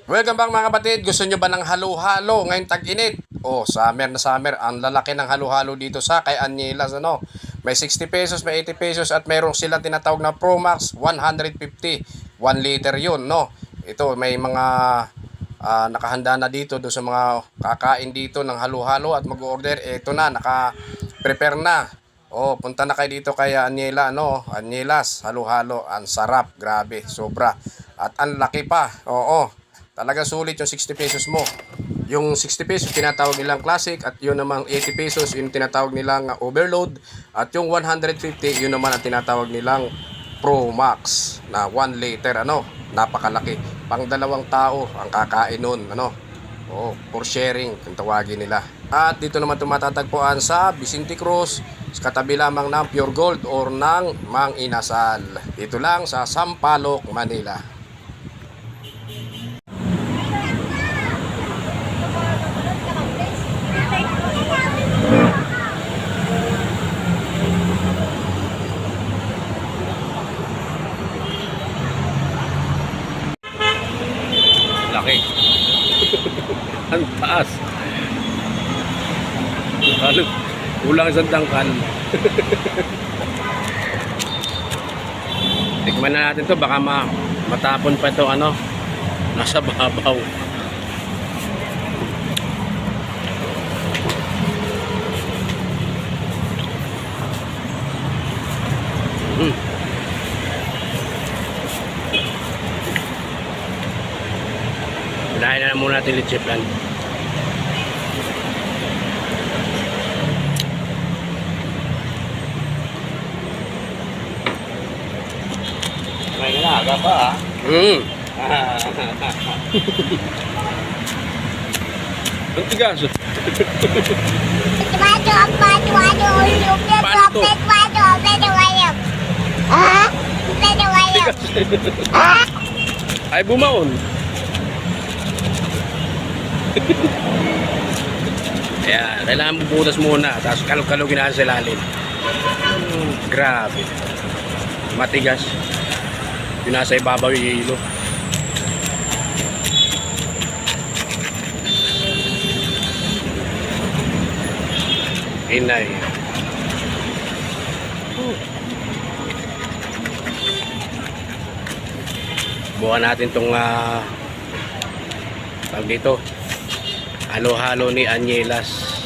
Welcome back mga kapatid. Gusto nyo ba ng halo-halo ngayong tag-init? Oh, summer na summer. Ang lalaki ng halo-halo dito sa kay Anielas, ano? May 60 pesos, may 80 pesos at mayroong silang tinatawag na Pro Max 150. 1 liter yun, no? Ito, may mga nakahanda na dito do sa mga kakain dito ng halo-halo at mag-order. Ito na, naka-prepare na. Oh, punta na kayo dito kay Aniela, no? Anielas, halo-halo. Ang sarap, grabe, sobra. At ang laki pa, oo. Talagang sulit yung 60 pesos mo. Yung 60 pesos tinatawag nilang classic at yun namang 80 pesos yung tinatawag nilang overload at yung 150 yun naman ang tinatawag nilang Pro Max na 1 liter, ano, napakalaki. Pang dalawang tao ang kakain nun, ano. Oh, for sharing kung tawagin nila. At dito naman tumatatagpuan sa Vicente Cruz, sa katabi lamang ng Pure Gold or ng Mang Inasal. Dito lang sa Sampaloc, Manila. Laki. Ang taas. Halo. Kulang isang tangkal. Tikman na natin to, baka matapon pa ito, ano, nasa babaw. Unahin na muna natin leche plan. May nalaga pa ah. Ang tigas. Ay, bumaon. Ayan, kailangan bubutas muna, tapos kalog-kalogin na sa ilalim. Grabe. Matigas. Yung nasa ibabaw yung hilo. Inay. Bukan natin itong tawag dito, halo-halo ni Anielas.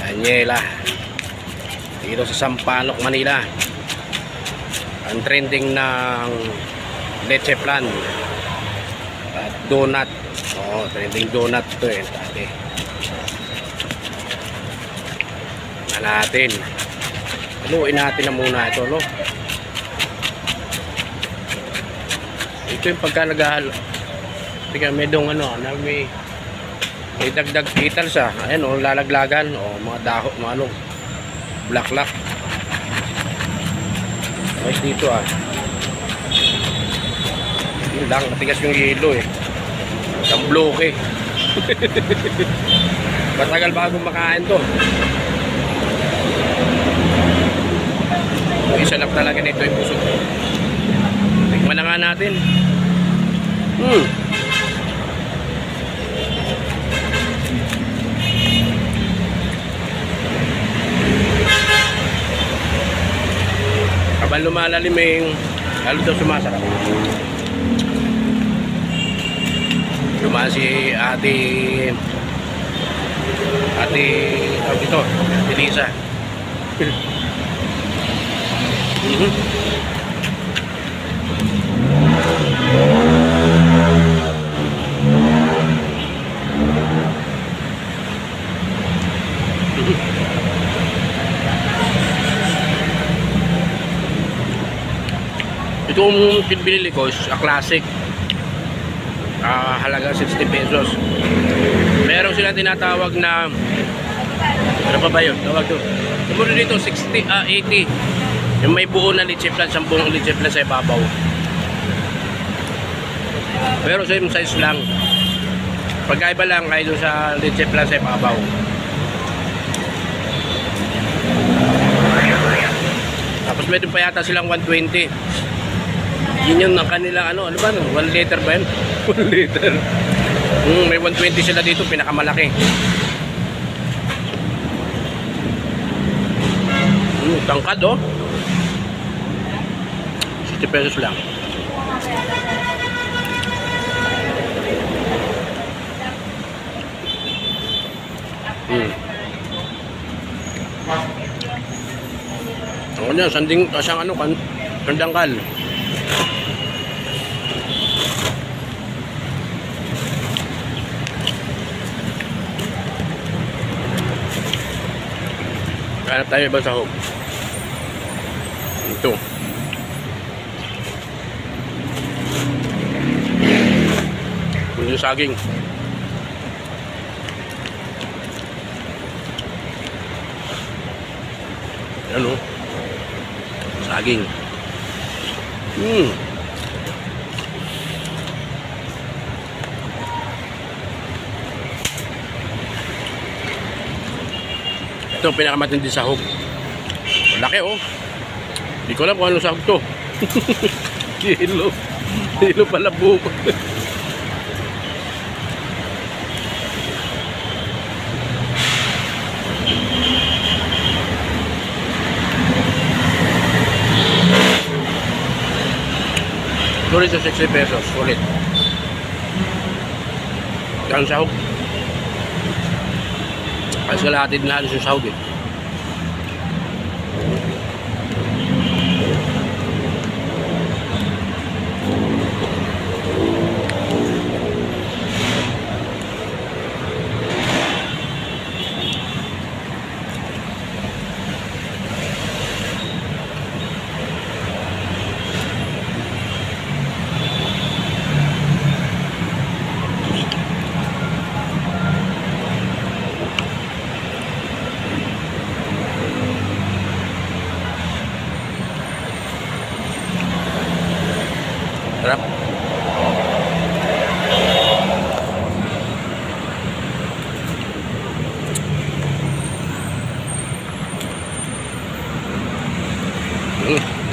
Aniela dito sa Sampaloc, Manila. Ang trending ng leche plan at donut. Oh, trending donut to eh dati. Natin haluin natin na muna ito, no? Ito yung pagka naghahalo. Tika, may dong ano, na may dagdag ital sa, ayan o, lalaglagan o mga daho, mga ano, black. Ayos dito ah. Yun lang, matigas yung yelo eh. Ang bloke. Matagal bago makain to. Yung isa lang talaga nito yung puso. Tikman na nga natin. Kapag lumalalim yung lalo daw sumasarap. Dumaan si ate tawag dito, Ate Lisa. Itong binili ko is a classic, halaga 60 pesos. Meron silang tinatawag na ano pa ba yun? Tawag to. Sumuro dito 80. Yung may buo na leche plan, 10 leche plan sa ibabaw. Pero same size lang. Pagkaiba lang kayo sa leche plan sa ibabaw. Tapos meron pa yata silang 120. Yun yung ang kanila, ano ba? 1 liter ba yun? 1 liter. May 120 sila dito, pinakamalaki. Tangkad, oh. 60 pesos lang. Ako niya, sanding, kasang ano, kandangkal. Hanap tayo ibang sahog. Ito. Ito yung saging. Ano? Saging. Ito pinakamatindi sahog. Laki, oh. Hindi ko alam kung anong sahog to. Kilo. Kilo pala buko. Sulit sa 60 pesos. Sulit. Ang sahog. Kasi lahat din halos yung sahog, eh. Sarap. Mm.